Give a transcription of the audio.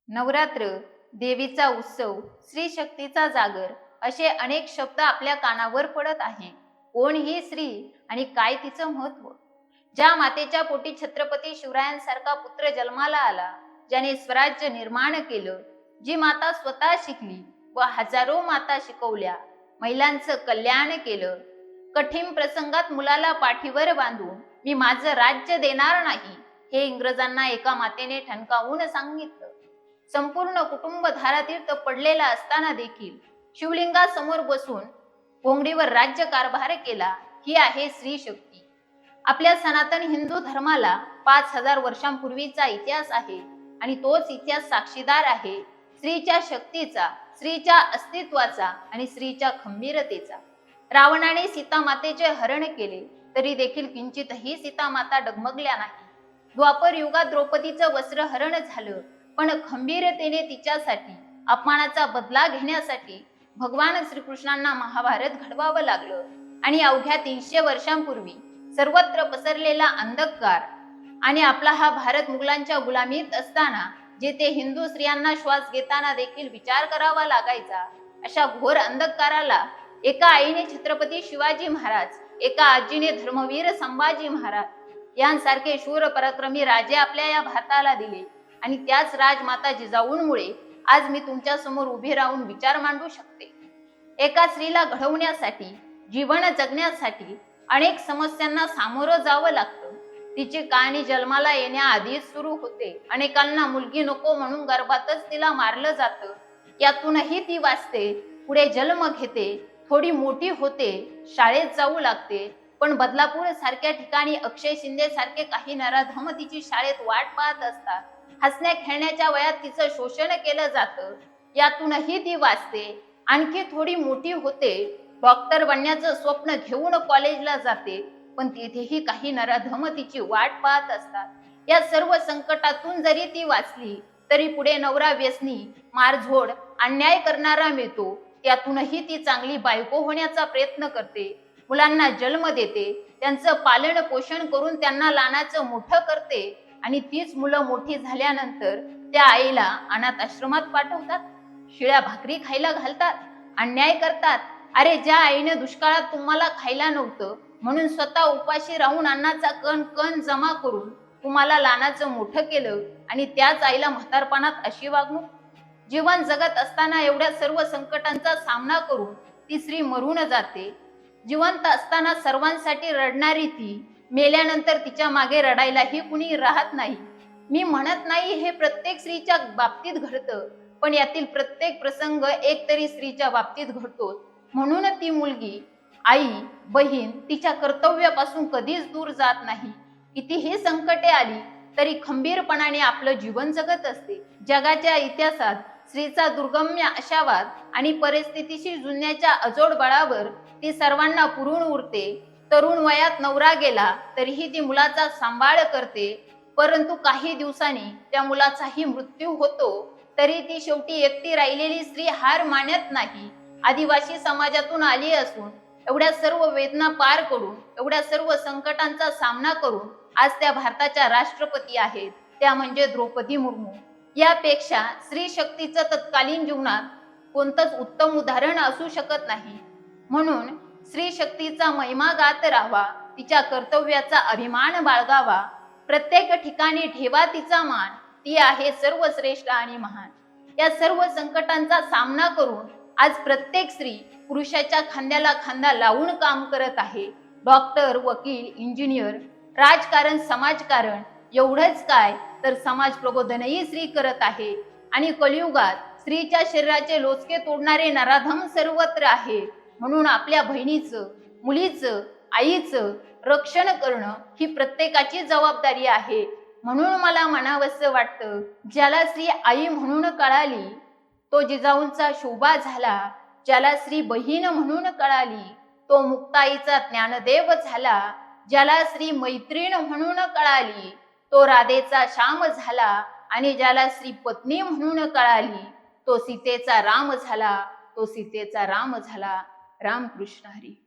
नवरात्र, देवीचा उत्सव, स्त्री शक्तीचा जागर असे अनेक शब्द आपल्या कानावर पडत आहे. कोण ही स्त्री आणि काय तिचं महत्व? ज्या मातेच्या पोटी छत्रपती शिवरायांसारखा पुत्र जन्माला आला, ज्याने स्वराज्य निर्माण केलं, जी माता स्वतः शिकली व हजारो माता शिकवल्या, महिलांचं कल्याण केलं. कठीण प्रसंगात मुलाला पाठीवर बांधून मी माझं राज्य देणार नाही, हे इंग्रजांना एका मातेने ठणकावून सांगितलं. संपूर्ण कुटुंब धारातीर्थ पडलेला असताना देखील शिवलिंगासमोर बसून घोंगडीवर राज्य कारभार केला. ही आहे स्त्री शक्ती. आपल्या सनातन हिंदू धर्माला 5000 वर्षांपूर्वीचा इतिहास आहे आणि तोच इतिहास साक्षीदार आहे स्त्रीच्या शक्तीचा, स्त्रीच्या अस्तित्वाचा आणि स्त्रीच्या खंबीरतेचा. रावणाने सीता मातेचे हरण केले तरी देखील किंचितही सीता माता डगमगल्या नाही. द्वापर युगात द्रौपदीचं वस्त्र हरण झालं, पण खंबीरतेने तिच्यासाठी अपमानाचा बदला घेण्यासाठी भगवान श्रीकृष्णांना महाभारत घडवावं लागलं. आणि अवघ्या 300 वर्षांपूर्वी सर्वत्र पसरलेला अंधकार आणि आपला हा भारत मुघलांच्या गुलामीत असताना जेथे हिंदू स्त्रियांना श्वास घेताना देखील विचार करावा लागायचा, अशा घोर अंधकाराला एका आईने छत्रपती शिवाजी महाराज, एका आजीने धर्मवीर संभाजी महाराज यांसारखे शूर पराक्रमी राजे आपल्या या भारताला दिले. आणि त्याच राजमाता जिजाऊंमुळे आज मी तुमच्या समोर उभे राहून विचार मांडू शकते. एका स्त्रीला घडवण्यासाठी, जीवन जगण्यासाठी अनेक समस्यांना सामोरं जावं लागतं. तिची कहाणी जन्माला येण्याआधीच सुरू होते. अनेकांना मुलगी नको म्हणून गर्भातच तिला मारलं जातं. यातूनही ती वाचते, पुढे जन्म घेते, थोडी मोठी होते, शाळेत जाऊ लागते. पण बदलापूर सारख्या ठिकाणी अक्षय शिंदे सारखे काही नराधम तिची शाळेत वाट पाहत असतात. हसण्या खेळण्याच्या वयात तिचं शोषण केलं जातं. यातूनही ती वाचते, आणखी थोडी मोठी होते, डॉक्टर बनण्याचं स्वप्न घेऊन कॉलेजला जाते. पण तिथेही काही नराधम तिची वाट पाहत असतात. या सर्व संकटातून जरी ती वाचली तरी पुढे नवरा व्यसनी, मारझोड, अन्याय करणारा मिळतो. त्यातूनही ती चांगली बायको होण्याचा प्रयत्न करते, मुलांना जन्म देते, त्यांचं पालन पोषण करून त्यांना लहानाचं मोठं करते. आणि तीच मुलं मोठी झाल्यानंतर त्या आईला अनाथ आश्रमात पाठवतात, शिळ्या भाकरी खायला घालतात, अन्याय करतात. अरे, ज्या आईने दुष्काळात तुम्हाला खायला नव्हतं म्हणून स्वतः उपाशी राहून अन्नाचा कण कण जमा करून तुम्हाला लहानाचं मोठं केलं, आणि त्याच आईला म्हातारपणात अशी वागणूक. जीवन जगत असताना एवढ्या सर्व संकटांचा सामना करून ती स्त्री मरून जाते. जिवंत असताना सर्वांसाठी रडणारी ती मेल्यानंतर तिच्या मागे रडायलाही कुणी राहत नाही. मी म्हणत नाही हे प्रत्येक स्त्रीच्या बाबतीत घडतं, पण यातील प्रत्येक प्रसंग एक तरी स्त्रीच्या बाबतीत घडतो. म्हणून ती मुलगी, आई, बहीण तिच्या कर्तव्यापासून कधीच दूर जात नाही. कितीही संकटे आली तरी खंबीरपणाने आपलं जीवन जगत असते. जगाच्या इतिहासात स्त्रीचा दुर्गम्य आशावाद आणि परिस्थितीशी झुंजण्याच्या अजोड बळावर ती सर्वांना पुरून उरते. तरुण वयात नवरा गेला तरीही ती मुलाचा सांभाळ करते, परंतु काही दिवसांनी त्या मुलाचाही मृत्यू होतो. तरी ती शेवटी एकटी राहिलेली स्त्री हार मानत नाही. आदिवासी समाजातून आली असून एवढ्या सर्व वेदना पार करून, एवढ्या सर्व संकटांचा सामना करून आज त्या भारताच्या राष्ट्रपती आहेत, त्या म्हणजे द्रौपदी मुर्मू. यापेक्षा स्त्री शक्तीचं तत्कालीन जीवनात कोणतंच उत्तम उदाहरण असू शकत नाही. म्हणून स्त्री शक्तीचा महिमा गात राहावा, तिच्या कर्तव्याचा अभिमान बाळगावा, प्रत्येक ठिकाणी ठेवा तिचा मान. ती आहे सर्वश्रेष्ठ आणि महान. या सर्व संकटांचा सामना करून आज प्रत्येक स्त्री पुरुषाच्या खांद्याला खांदा लावून काम करत आहे. डॉक्टर, वकील, इंजिनियर, राजकारण, समाजकारण, एवढंच काय तर समाज प्रबोधनही स्त्री करत आहे. आणि कलियुगात स्त्रीच्या शरीराचे लोचके तोडणारे नराधम सर्वत्र आहे. म्हणून आपल्या बहिणीचं, मुलीचं, आईचं रक्षण करणं ही प्रत्येकाची जबाबदारी आहे. म्हणून मला म्हणावंसं वाटतं, ज्याला स्त्री आई म्हणून कळाली तो जिजाऊंचा शोभा झाला. ज्याला स्त्री बहीण म्हणून कळाली तो मुक्ताईचा ज्ञानदेव झाला. ज्याला स्त्री मैत्रीण म्हणून कळाली तो राधेचा श्याम झाला. आणि ज्याला स्त्री पत्नी म्हणून कळाली तो सीतेचा राम झाला. तो सीतेचा राम झाला. रामकृष्ण हरी.